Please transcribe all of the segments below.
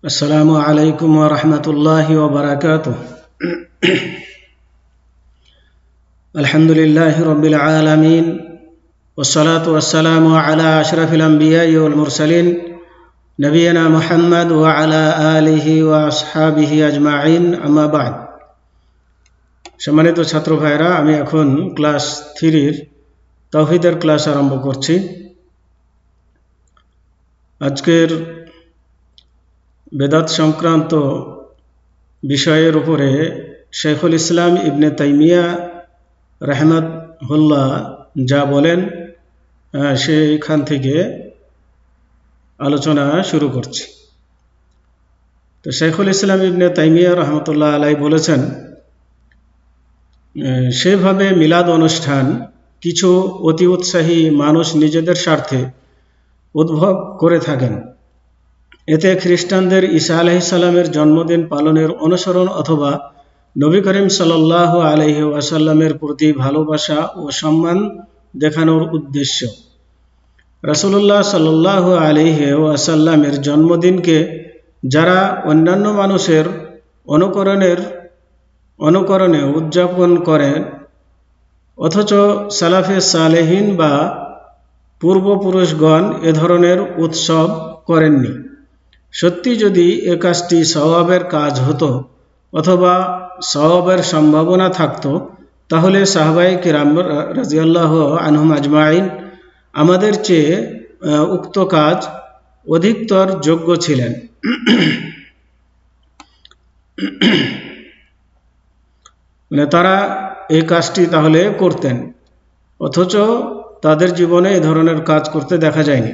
আসসালামু আলাইকুম ওয়া রাহমাতুল্লাহি ওয়া বারাকাতুহু। আলহামদুলিল্লাহি রাব্বিল আলামিন ওয়াসসালাতু ওয়াসসালামু আলা আশরাফিল আমবিয়াই ওয়াল মুরসালিন নবিয়িনা মুহাম্মদ ওয়া আলা আলিহি ওয়া আসহাবিহি আজমাইন, আম্মা বা'দ। সম্মানিত ছাত্র ভাইরা, আমি এখন ক্লাস 3 তাওহীদের ক্লাস আরম্ভ করছি। আজকের বেদাত সংক্রান্ত বিষয়ের উপরে শেখুল ইসলাম ইবনে তাইমিয়া রাহমাতুল্লাহ যা বলেন সেইখান থেকে আলোচনা শুরু করছি। তো শেখুল ইসলাম ইবনে তাইমিয়া রহমতুল্লাহ আলাই বলেছেন, সেভাবে মিলাদ অনুষ্ঠান কিছু অতি উৎসাহী মানুষ নিজেদের স্বার্থে উদ্ভব করে থাকেন। এতে খ্রিস্টানদের ঈসা আলাইহিস সালামের জন্মদিন পালনের অনুসরণ অথবা নবী করিম সাল্লাল্লাহু আলাইহি ওয়াসাল্লামের প্রতি ভালোবাসা ও সম্মান দেখানোর উদ্দেশ্য। রাসূলুল্লাহ সাল্লাল্লাহু আলাইহি ওয়াসাল্লামের জন্মদিনকে যারা অন্যান্য মানুষের অনুকরণে উদযাপন করেন, অথচ সালাফে সালেহিন বা পূর্বপুরুষগণ এ ধরনের উৎসব করেননি। সত্যি যদি এ কাজটি সওয়াবের কাজ হতো অথবা সওয়াবের সম্ভাবনা থাকতো, তাহলে সাহাবায়ে কিরাম রাদিয়াল্লাহু আনহুম আজমাইন আমাদের চেয়ে উক্ত কাজ অধিকতর যোগ্য ছিলেন। তারা এই কাজটি তাহলে করতেন, অথচ তাদের জীবনে এ ধরনের কাজ করতে দেখা যায়নি।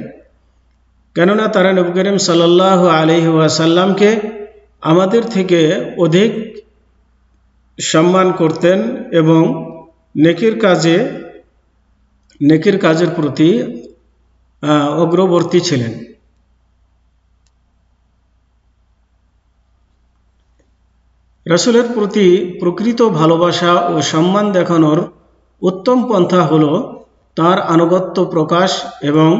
কেননা তারা নবী করিম সাল্লাল্লাহু আলাইহি ওয়াসাল্লামকে আমাদের থেকে অধিক সম্মান করতেন এবং নেকির কাজের প্রতি অগ্রবর্তী ছিলেন। রাসূলের প্রতি প্রকৃত ভালোবাসা ও সম্মান দেখানোর উত্তম পন্থা হলো তার আনুগত্য প্রকাশ এবং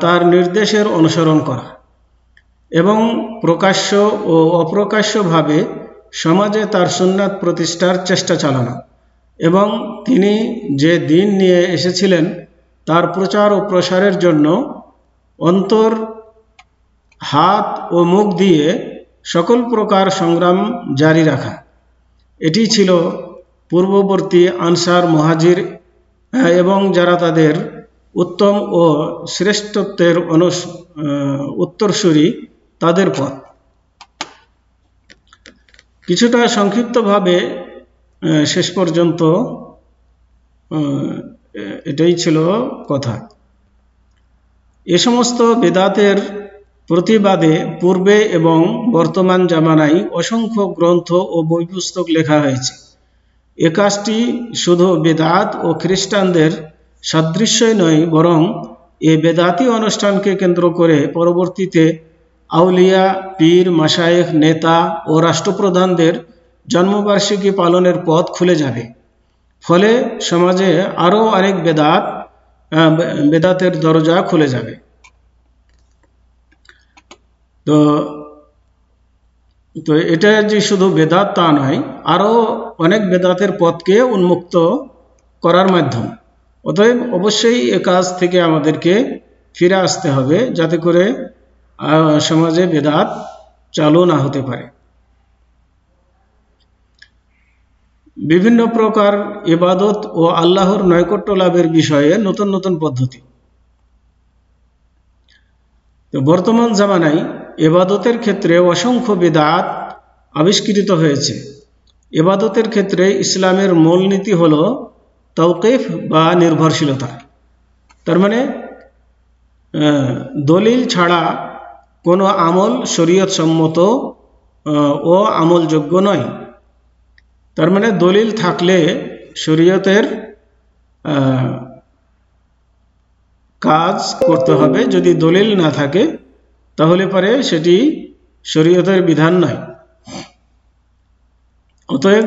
তার নির্দেশের অনুসরণ করা, এবং প্রকাশ্য ও অপ্রকাশ্যভাবে সমাজে তার সুন্নাত প্রতিষ্ঠার চেষ্টা চালানো, এবং তিনি যে দিন নিয়ে এসেছিলেন তার প্রচার ও প্রসারের জন্য অন্তর, হাত ও মুখ দিয়ে সকল প্রকার সংগ্রাম জারি রাখা। এটি ছিল পূর্ববর্তী আনসার, মুহাজির এবং যারা তাদের উত্তম ও শ্রেষ্ঠত্বের উত্তরসূরি তাদের পথ। কিছুটা সংক্ষিপ্তভাবে শেষ পর্যন্ত এটাই ছিল কথা। এ সমস্ত বেদাতের প্রতিবাদে পূর্বে এবং বর্তমান জামানায় অসংখ্য গ্রন্থ ও বই পুস্তক লেখা হয়েছে। এ কাজটি শুধু বেদাত ও খ্রিস্টানদের সাদৃশ্যই নয়, বরং এ বেদাতি অনুষ্ঠানকে কেন্দ্র করে পরবর্তীতে আউলিয়া, পীর, মাশায়েখ, নেতা ও রাষ্ট্রপ্রধানদের জন্মবার্ষিকী পালনের পথ খুলে যাবে। ফলে সমাজে আরও অনেক বেদাতের দরজা খুলে যাবে। তো এটা যে শুধু বেদাত তা নয়, আরও অনেক বেদাতের পথকে উন্মুক্ত করার মাধ্যম। অতএব অবশ্যই এ কাজ থেকে আমাদেরকে ফিরে আসতে হবে, যাতে করে সমাজে বেদাত চালু না হতে পারে। বিভিন্ন প্রকার ইবাদত ও আল্লাহর নৈকট্য লাভের বিষয়ে নতুন নতুন পদ্ধতি। তো বর্তমান জামানায় ইবাদতের ক্ষেত্রে অসংখ্য বিদআত আবিষ্কৃত হয়েছে। ইবাদতের ক্ষেত্রে ইসলামের মূলনীতি হলো তাওকিফ বা নির্ভরশীলতা। তার মানে দলিল ছাড়া কোনো আমল শরীয়ত সম্মত ও আমলযোগ্য নয়। তার মানে দলিল থাকলে শরীয়তের কাজ করতে হবে, যদি দলিল না থাকে তাহলে পরে সেটি শরীয়তের বিধান নয়। অতএব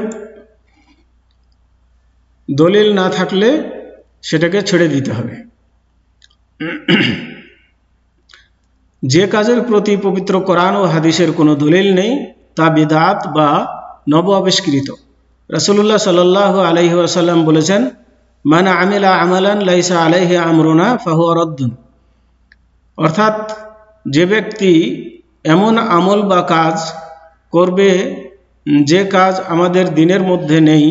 দলিল না থাকলে সেটাকে ছেড়ে দিতে হবে। যে কাজের প্রতি পবিত্র কোরআন ও হাদিসের কোনো দলিল নেই তা বিদআত বা নব আবিষ্কৃত। রাসূলুল্লাহ সাল্লাল্লাহু আলাইহি ওয়াসাল্লাম বলেছেন, মান আমিলা আমালান লাইসা আলাইহি আমরুনা ফাহুয়া রাদ্দুন। অর্থাৎ যে ব্যক্তি এমন আমল বা কাজ করবে যে কাজ আমাদের দিনের মধ্যে নেই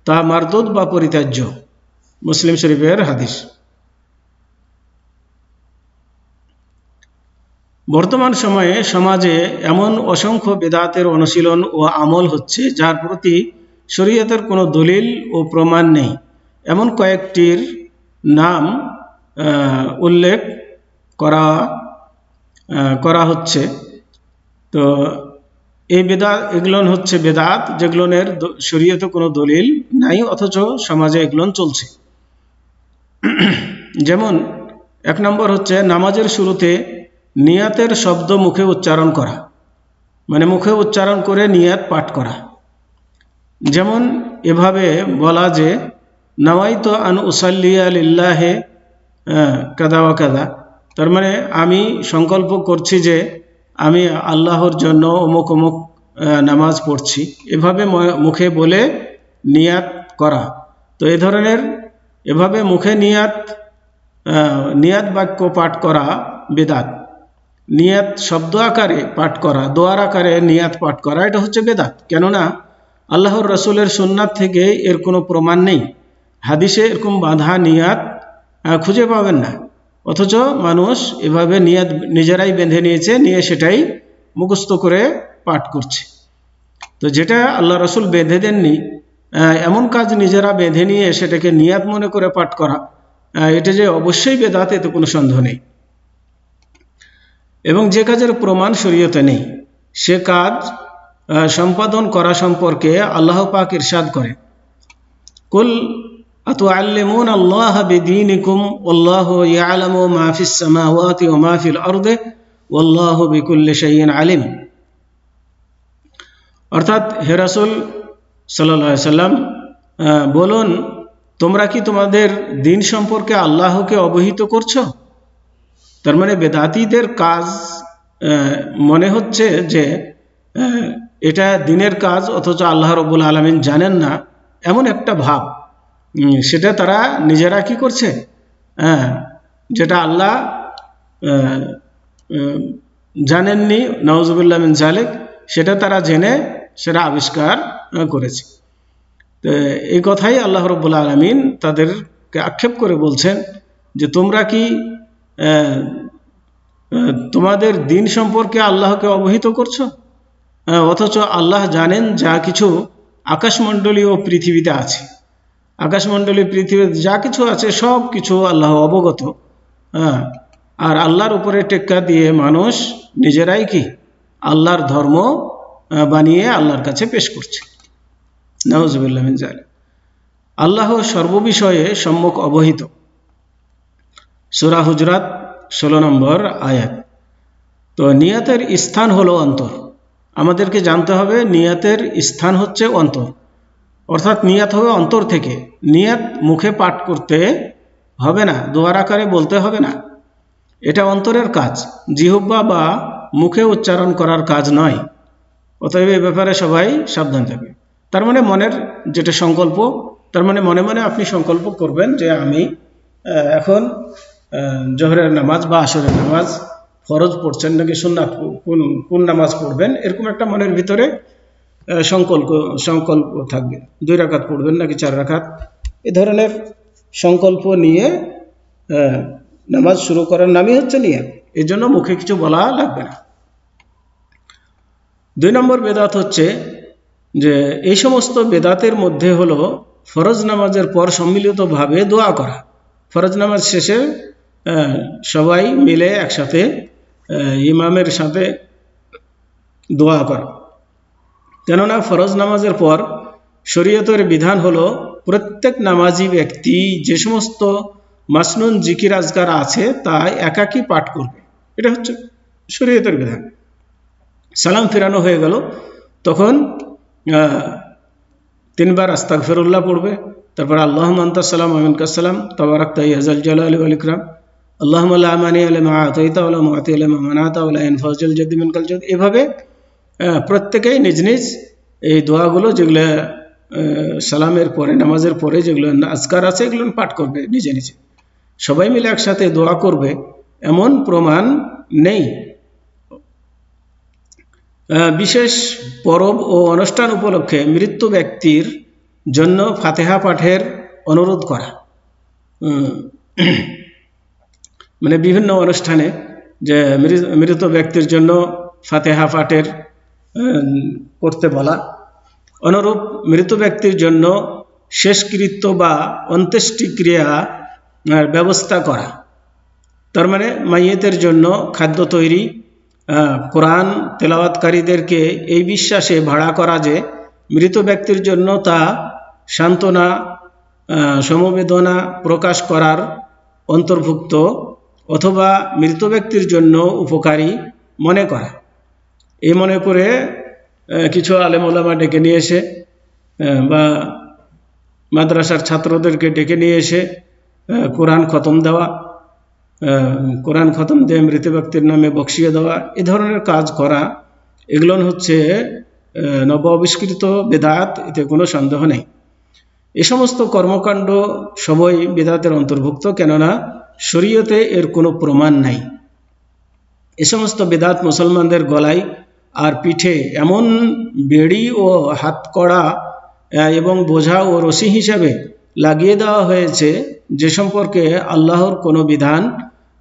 তা মারদুদ বা পরিত্যাজ্য। মুসলিম শরীফের হাদিস। বর্তমান সময়ে সমাজে এমন অসংখ্য বিদআতের অনুশীলন ও আমল হচ্ছে যার প্রতি শরীয়তের কোনো দলিল ও প্রমাণ নেই। এমন কয়েকটির নাম উল্লেখ করা হচ্ছে। তো এই এগুলো হচ্ছে বেদাত যেগুলোর শরীয়তে কোনো দলিল নাই অথচ সমাজে এগুলো চলছে। যেমন 1 নম্বর হচ্ছে নামাজের শুরুতে নিয়াতের শব্দ মুখে উচ্চারণ করা, মানে মুখে উচ্চারণ করে নিয়াত পাঠ করা। যেমন এভাবে বলা যে নাওয়াইতু আন উসাল্লিয়া লিল্লাহি কাদা ওয়া কাদা, তার মানে আমি সংকল্প করছি যে আমি আল্লাহর জন্য অমুক অমুক নামাজ পড়ছি, এভাবে মুখে বলে নিয়াত করা। তো এই ধরনের এভাবে মুখে নিয়াত বাক্য পাঠ করা বেদাত। নিয়াত শব্দ আকারে পাঠ করা, দোয়ার আকারে নিয়াত পাঠ করা, এটা হচ্ছে বেদাত। কেননা আল্লাহর রাসূলের সুন্নাত থেকে এর কোনো প্রমাণ নেই। হাদিসে এরকম বাঁধা নিয়াত খুঁজে পাবেন না, অথচ মানুষ এভাবে নিয়াত নিজেরাই বেঁধে নিয়েছে, নিয়ে সেটাই মুখস্থ করে পাঠ করছে। তো যেটা আল্লাহ রাসূল বেঁধে দেননি এমন কাজ নিজেরা বেঁধে নিয়ে সেটাকে নিয়াত মনে করে পাঠ করা, এটা যে অবশ্যই বেদাত, এতে কোনো সন্দেহ নেই। এবং যে কাজের প্রমাণ শরীয়তে নেই সে কাজ সম্পাদন করা সম্পর্কে আল্লাহ পাক ইরশাদ করেন, কুল আতুআল্লিমুনা আল্লাহ বিদীনিকুম ওয়াল্লাহু ইয়ালামু মা ফিস সামাওয়াতি ওয়া মা ফিল আরদি ওয়াল্লাহু বিকুল্লি শাইইন আলিম। অর্থাৎ হে রাসূল সাল্লাল্লাহু আলাইহি সাল্লাম বলুন, তোমরা কি তোমাদের দিন সম্পর্কে আল্লাহকে অবহিত করছো? তার মানে বেদাতীদের কাজ মনে হচ্ছে যে এটা দিনের কাজ, অথচ আল্লাহ রাব্বুল আলামিন জানেন না, এমন একটা ভাব। সেটা তারা নিজেরা কি করছে, যেটা আল্লাহ জানেননি, নাউজুবিল্লাহ মিন যালিক, সেটা তারা জেনে সেটা আবিষ্কার করেছে। তো এই কথাই আল্লাহ রাব্বুল আলামিন তাদেরকে আক্ষেপ করে বলছেন যে তোমরা কি তোমাদের দিন সম্পর্কে আল্লাহকে অবহিত করছো, অথচ আল্লাহ জানেন যা কিছু আকাশমণ্ডলী ও পৃথিবীতে আছে। আকাশমণ্ডলী পৃথিবীতে যা কিছু আছে সব কিছু আল্লাহ অবগত। আর আল্লাহর উপরে টেক্কা দিয়ে মানুষ নিজেরাই কি আল্লাহর ধর্ম বানিয়ে আল্লাহর কাছে পেশ করছে। নাউজুবিল্লাহ মিন যালিক। আল্লাহ সর্ববিষয়ে সম্যক অবহিত। সূরা হুজরাত 16 নম্বর আয়াত। তো নিয়াতের স্থান হলো অন্তর। আমাদেরকে জানতে হবে নিয়াতের স্থান হচ্ছে অন্তর, অর্থাৎ নিয়াত হবে অন্তর থেকে। নিয়াত মুখে পাঠ করতে হবে না, দোয়ার আকারে বলতে হবে না, এটা অন্তরের কাজ, জিহ্বা বা মুখে উচ্চারণ করার কাজ নয়। অতএব এই ব্যাপারে সবাই সাবধান থাকবে। তার মানে মনের যেটা সংকল্প, তার মানে মনে মনে আপনি সংকল্প করবেন যে আমি এখন জোহরের নামাজ বা আসরের নামাজ ফরজ পড়ছেন নাকি সুন্নাত, কোন নামাজ পড়বেন, এরকম একটা মনের ভিতরে সংকল্প থাকবে। 2 রাকাত পড়বেন নাকি 4 রাকাত, এ ধরনের সংকল্প নিয়ে নামাজ শুরু করার নামই হচ্ছে নিয়ত। এর জন্য মুখে কিছু বলা লাগবে না। 2 নম্বর বেদাত হচ্ছে যে এই সমস্ত বেদাতের মধ্যে হলো ফরজ নামাজের পর সম্মিলিতভাবে দোয়া করা। ফরজ নামাজ শেষে সবাই মিলে একসাথে ইমামের সাথে দোয়া করা। কেননা ফরজ নামাজের পর শরীয়তের বিধান হলো প্রত্যেক নামাজি ব্যক্তি যে সমস্ত মাসনুন জিকির আজকার আছে তা একাকী পাঠ করবে, এটা হচ্ছে শরীয়তের বিধান। সালাম ফিরানো হয়ে গেল, তখন 3 বার আস্তাগফিরুল্লাহ পড়বে, তারপর আল্লাহুম্মা আনতাস সালাম ওয়া মিনকাস সালাম তাবারাকতা ইয়া যাল জালালি ওয়াল ইকরাম, আল্লাহুম্মা লা মানি'a লিমা আতাইতা ওয়া লা মু'তিয়া লিমা মানা'তা ওয়া লা ইয়ানফা'ু যাল জাদ্দি মিনকাল জাদ। এভাবে প্রত্যেকেই নিজ নিজ এই দোয়াগুলো যেগুলো সালামের পরে, নামাজের পরে যেগুলো আজকার আছে এগুলো পাঠ করবে নিজে নিজে। সবাই মিলে একসাথে দোয়া করবে এমন প্রমাণ নেই। বিশেষ পরব ও অনুষ্ঠান উপলক্ষে মৃত্যু ব্যক্তির জন্য ফাতিহা পাঠের অনুরোধ করা, মানে বিভিন্ন অনুষ্ঠানে যে মৃত ব্যক্তির জন্য ফাতিহা পাঠের করতে বলা। অনুরূপ মৃত ব্যক্তির জন্য শেষকৃত্য বা অন্ত্যেষ্টিক্রিয়া ব্যবস্থা করা, তার মানে মাইয়েতের জন্য খাদ্য তৈরি, কোরআন তেলাওয়াতকারীদেরকে এই বিশ্বাসে ভাড়া করা যে মৃত ব্যক্তির জন্য তা সান্ত্বনা, সমবেদনা প্রকাশ করার অন্তর্ভুক্ত, অথবা মৃত ব্যক্তির জন্য উপকারী মনে করা। এই মনে করে কিছু আলেম ওলামা ডেকে নিয়ে এসে বা মাদ্রাসার ছাত্রদেরকে ডেকে নিয়ে এসে কোরআন খতম দেওয়া, কোরআন খতম দিয়ে মৃত ব্যক্তির নামে বকশিয়ে দেওয়া, এ ধরনের কাজ করা, এগুলো হচ্ছে নব আবিষ্কৃত বেদাত, এতে কোনো সন্দেহ নেই। এ সমস্ত কর্মকাণ্ড সবই বেদাতের অন্তর্ভুক্ত, কেননা শরীয়তে এর কোনো প্রমাণ নাই। এ সমস্ত বেদাত মুসলমানদের গলায় আর পিঠে এমন বেড়ি ও হাতকড়া এবং বোঝা ও রশি হিসাবে লাগিয়ে দেওয়া হয়েছে যে সম্পর্কে আল্লাহর কোনো বিধান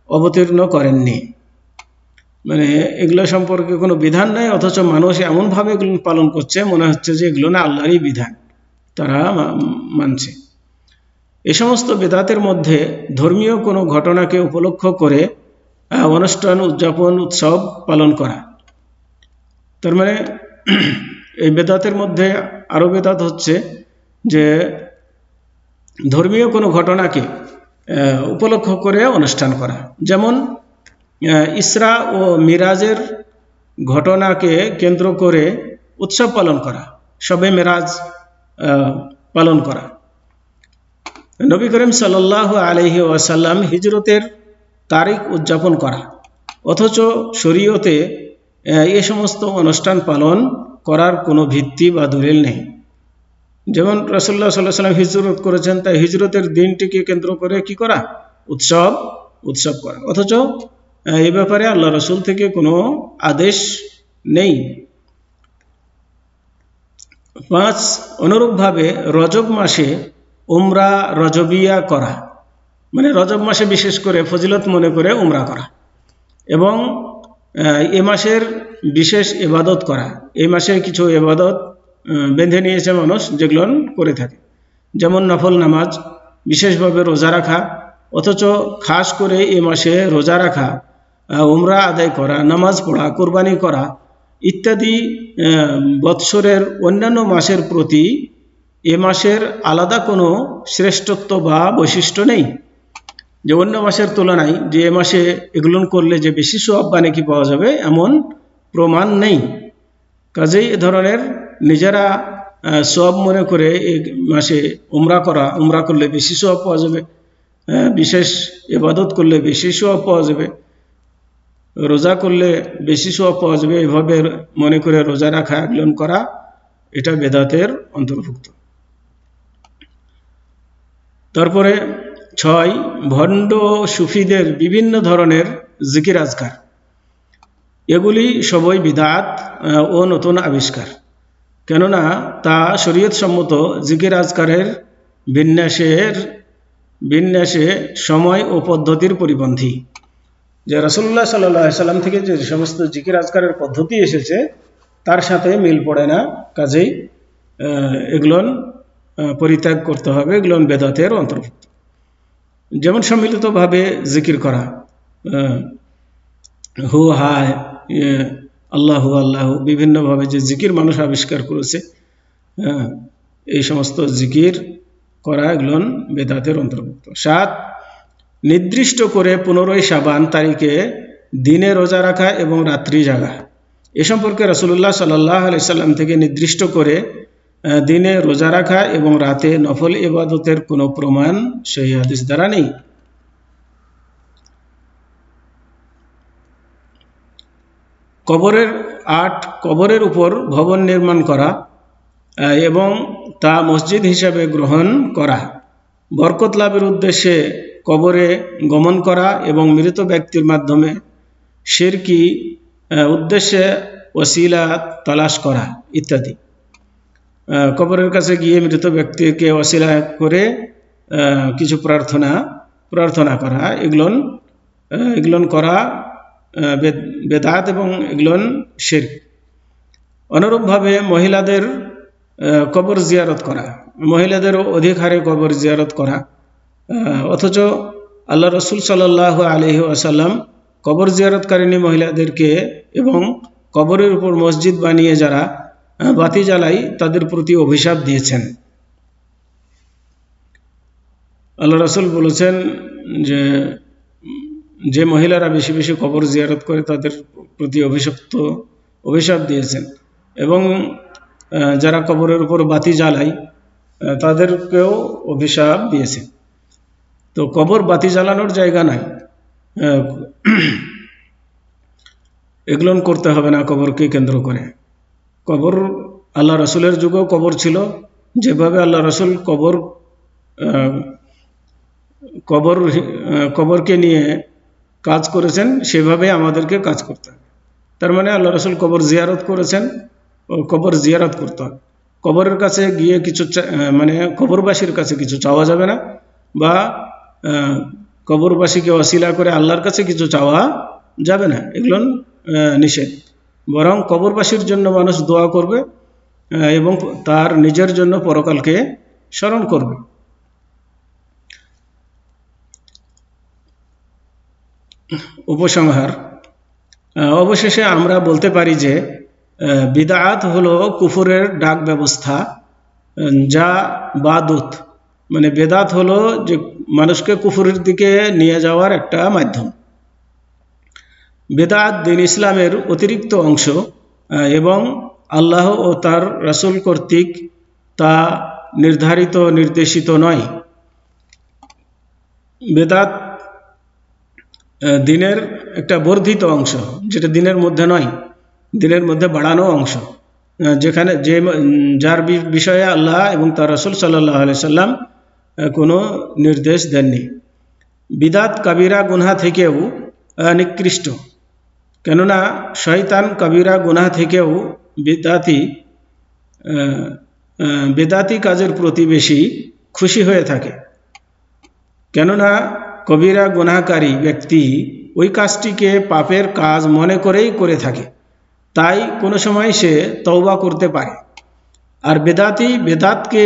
অবতীর্ণ করেননি। মানে এগুলো সম্পর্কে কোনো বিধান নাই, অথচ মানুষ এমনভাবে এগুলো পালন করছে মনে হচ্ছে যে এগুলো না আল্লাহরই বিধান, তারা মানছে। এ সমস্ত বেদাতের মধ্যে ধর্মীয় কোনো ঘটনাকে উপলক্ষ করে অনুষ্ঠান, উদযাপন, উৎসব পালন করা। তার মানে এই বেদাতের মধ্যে আরো বেদাত হচ্ছে যে ধর্মীয় কোনো ঘটনাকে উপলক্ষ করে অনুষ্ঠান করা, যেমন ইসরা ও মিরাজের ঘটনাকে কেন্দ্র করে উৎসব পালন করা, শবে মেরাজ পালন করা। নবী করিম সাল্লাল্লাহু আলাইহি ওয়াসাল্লাম হিজরতের তারিখ উদযাপন করা, অথচ শরীয়তে এ সমস্ত অনুষ্ঠান পালন করার কোনো ভিত্তি বা দলিল নেই। যেমন রাসূলুল্লাহ সাল্লাল্লাহু আলাইহি ওয়াসাল্লাম হিজরত করেছেন, তাই হিজরতের দিনটিকে কেন্দ্র করে কি করা? উৎসব করা, অথচ এই ব্যাপারে আল্লাহ রাসূল থেকে কোনো আদেশ নেই। 5, অনুরূপভাবে রজব মাসে উমরা রজবিয়া করা, মানে রজব মাসে বিশেষ করে ফজিলত মনে করে উমরা করা, এবং এ মাসের বিশেষ ইবাদত করা। এই মাসে কিছু ইবাদত বেঁধে নিয়েছে মানুষ, যেগুলো করে থাকে, যেমন নফল নামাজ, বিশেষভাবে রোজা রাখা, অথচ খাস করে এ মাসে রোজা রাখা, উমরা আদায় করা, নামাজ পড়া, কোরবানি করা ইত্যাদি বৎসরের অন্যান্য মাসের প্রতি এ মাসের আলাদা কোনো শ্রেষ্ঠত্ব বা বৈশিষ্ট্য নেই, যে অন্য মাসের তুলনায় যে এ মাসে এগুলো করলে যে বেশি সওয়াব বা নেকি পাওয়া যাবে এমন প্রমাণ নেই। কাজেই এ ধরনের নিজেরা সওয়াব মনে করে এই মাসে উমরা করলে বেশি সওয়াব পাওয়া যাবে, বিশেষ ইবাদত করলে বেশি সওয়াব পাওয়া যাবে, রোজা করলে বেশি সওয়াব পাওয়া যাবে, এভাবে মনে করে রোজা রাখা, এগুলো করা, এটা বেদাতের অন্তর্ভুক্ত। তারপরে 6, ভণ্ড সুফিদের বিভিন্ন ধরনের জিকির আজকার, এগুলি সবই বিদআত ও নতুন আবিষ্কার, কেননা তা শরীয়ত সম্মত জিকির আজকারের বিন্যাসে সময় ও পদ্ধতির পরিপন্থী। যে রাসূলুল্লাহ সাল্লাল্লাহু আলাইহি সাল্লাম থেকে যে সমস্ত জিকির আজকারের পদ্ধতি এসেছে তার সাথে মিল পড়ে না, কাজেই এগুলো পরিত্যাগ করতে হবে, এগুলো বেদাতের অন্তর্ভুক্ত। যেমন সম্মিলিতভাবে জিকির করা, হু হায়, আল্লাহু আল্লাহু, বিভিন্নভাবে যে জিকির মানুষ আবিষ্কার করেছে, এই সমস্ত জিকির করা এগুলো বেদাতের অন্তর্ভুক্ত। 7, নির্দিষ্ট করে 15 শাবান তারিখে দিনে রোজা রাখা এবং রাত্রি জাগা। এ সম্পর্কে রাসূলুল্লাহ সাল্লাল্লাহু আলাইহি সাল্লাম থেকে নির্দিষ্ট করে দিনে রোজা রাখা এবং রাতে নফল ইবাদতের কোনো প্রমাণ সহিহ হাদিস দ্বারা নেই। কবরের উপর ভবন নির্মাণ করা এবং তা মসজিদ হিসাবে গ্রহণ করা, বরকত লাভের উদ্দেশ্যে কবরে গমন করা এবং মৃত ব্যক্তির মাধ্যমে শিরকি উদ্দেশ্যে ওসিলা তালাশ করা ইত্যাদি। কবরের কাছে গিয়ে মৃত ব্যক্তিকে ওসিলা করে কিছু প্রার্থনা করা, এগুলো করা বেদাত এবং এগুলো শিরক। অনুরূপভাবে মহিলাদের কবর জিয়ারত করা, মহিলাদের অধিক হারে কবর জিয়ারত করা, অথচ আল্লাহ রসুল সাল্লাল্লাহু আলাইহি ওয়াসাল্লাম কবর জিয়ারতকারিণী মহিলাদেরকে এবং কবরের উপর মসজিদ বানিয়ে যারা বাতি জ্বালায় তাদের প্রতি অভিশাপ দিয়েছেন। আল্লাহ রসুল বলেছেন যে মহিলারা বেশি বেশি কবর জিয়ারত করে তাদের প্রতি অভিশাপ দিয়েছেন, এবং যারা কবরের উপর বাতি জ্বালায় তাদেরকেও অভিশাপ দিয়েছেন। তো কবর বাতি জ্বালানোর জায়গা নাই, এগুলো করতে হবে না কবরকে কেন্দ্র করে। কবর আল্লাহ রসুলের যুগেও কবর ছিল, যেভাবে আল্লাহ রসুল কবরকে নিয়ে কাজ করেছেন সেভাবে আমাদেরকে কাজ করতে হবে। তার মানে আল্লাহ রসুল কবর জিয়ারত করেছেন, কবর জিয়ারত করতে হবে। কবরের কাছে গিয়ে কিছু কবরবাসীর কাছে কিছু চাওয়া যাবে না, বা কবরবাসীকে ওসিলা করে আল্লাহর কাছে কিছু চাওয়া যাবে না, এগুলো নিষেধ। বরং কবরবাসীর জন্য মানুষ দোয়া করবে এবং তার নিজের জন্য পরকালকে স্মরণ করবে। উপসংহার, অবশেষে আমরা বলতে পারি যে বিদআত হলো কুফরের ডাক ব্যবস্থা, যা বাদুত বেদাত হলো যে মানুষকে কুফরের দিকে নিয়ে যাওয়ার একটা মাধ্যম। বেদাত দ্বীন ইসলামের অতিরিক্ত অংশ এবং আল্লাহ ও তার রাসূল কর্তৃক তা নির্দেশিত নয়। বেদাত দিনের একটা বর্ধিত অংশ, যেটা দিনের মধ্যে নয়, দিনের মধ্যে বাড়ানো অংশ, যেখানে যার বিষয়ে আল্লাহ এবং তার রাসূল সাল্লাল্লাহু আলাইহি সাল্লাম কোনো নির্দেশ দেননি। বিদাত কাবিরা গুনাহ থেকেও নিকৃষ্ট, কেননা শয়তান কবিরা গুনাহ থেকেও বেদাতি কাজের প্রতি বেশি খুশি হয়ে থাকে। কেননা কবিরা গুনাহকারী ব্যক্তি ওই কাজটিকে পাপের কাজ মনে করেই করে থাকে, তাই কোনো সময় সে তওবা করতে পারে। আর বেদাতকে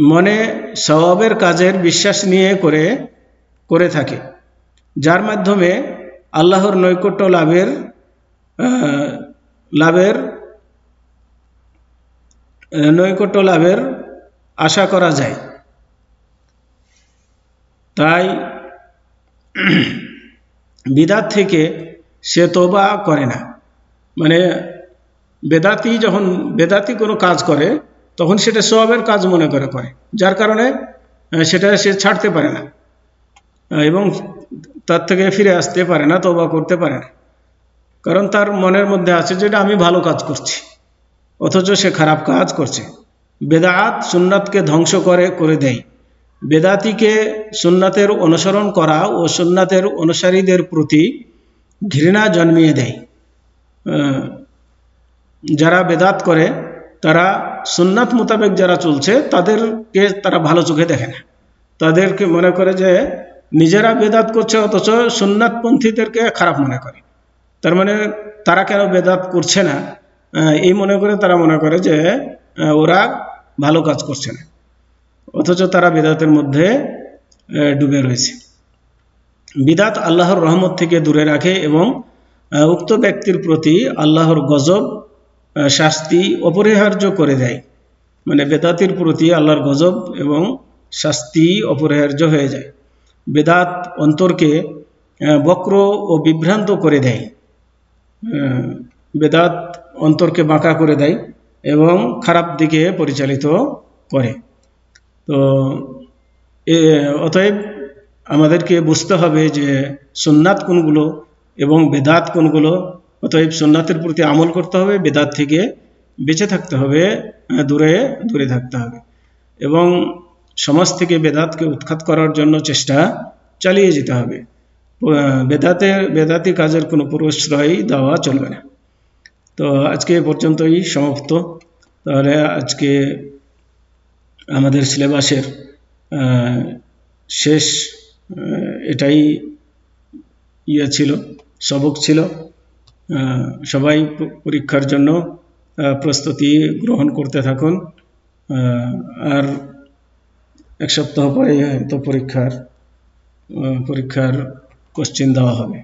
মনে সওয়াবের কাজের বিশ্বাস নিয়ে করে থাকে, যার মাধ্যমে আল্লাহর নৈকট্য লাভের আশা করা যায়। তাই বিদাত থেকে সে তওবা করে না। বেদাতি কোনো কাজ করে তখন সেটা সওয়াবের কাজ মনে করে, যার কারণে সেটা সে ছাড়তে পারে না এবং তার থেকে ফিরে আসতে পারে না, তওবা করতে পারে না, কারণ তার মনের মধ্যে আছে যেটা আমি ভালো কাজ করছি, অথচ সে খারাপ কাজ করছে। বেদাত সুন্নাতকে ধ্বংস করে দেয়। বেদাতিকে সুন্নাতের অনুসরণ করা ও সুন্নাতের অনুসারীদের প্রতি ঘৃণা জন্মিয়ে দেয়। যারা বেদাত করে তারা সুন্নাত মোতাবেক যারা চলছে তাদেরকে তারা ভালো চোখে দেখে না, তাদেরকে মনে করে যে নিজেরা বেদাত করছে, অথচ সুন্নাতপন্থীদেরকে খারাপ মনে করে। তার মানে তারা কেন বেদাত করছে না এই মনে করে তারা মনে করে যে ওরা ভালো কাজ করছে না, অথচ তারা বেদাতের মধ্যে ডুবে রয়েছে। বিদাত আল্লাহর রহমত থেকে দূরে রাখে এবং উক্ত ব্যক্তির প্রতি আল্লাহর গজব শাস্তি অপরিহার্য করে দেয়। বেদাতির প্রতি আল্লাহর গজব এবং শাস্তি অপরিহার্য হয়ে যায়। বেদাত অন্তরকে বক্র ও বিভ্রান্ত করে দেয়, বেদাত অন্তরকে বাঁকা করে দেয় এবং খারাপ দিকে পরিচালিত করে। তো অতএব আমাদেরকে বুঝতে হবে যে সুন্নাত কোনগুলো এবং বেদাত কোনগুলো। অতএব সুন্নাতের প্রতি আমল করতে হবে, বেদাত থেকে বেঁচে থাকতে হবে, দূরে দূরে থাকতে হবে এবং সমাজ থেকে বেদাতকে উৎখাত করার জন্য চেষ্টা চালিয়ে যেতে হবে। বেদাতি কাজের কোনো প্রশ্রয় দেওয়া চলবে না। তো আজকে এ পর্যন্তই সমাপ্ত। তাহলে আজকে আমাদের সিলেবাসের শেষ এটাই ছিল, সবক ছিল। সবাই পরীক্ষার জন্য প্রস্তুতি গ্রহণ করতে থাকুন। আর এক সপ্তাহ পরে তো পরীক্ষার কোশ্চেন দেওয়া হবে।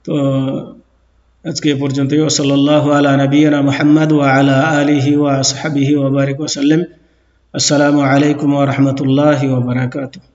তো আজকে এ পর্যন্তই। সাল্লাল্লাহু আলা নবিয়িনা মুহাম্মদ ওয়া আলা আলিহি ওয়া আসহাবিহি ওয়া বারিক ওয়া সাল্লাম। আসসালামু আলাইকুম ওয়া রাহমাতুল্লাহি ওয়া বারাকাতুহু।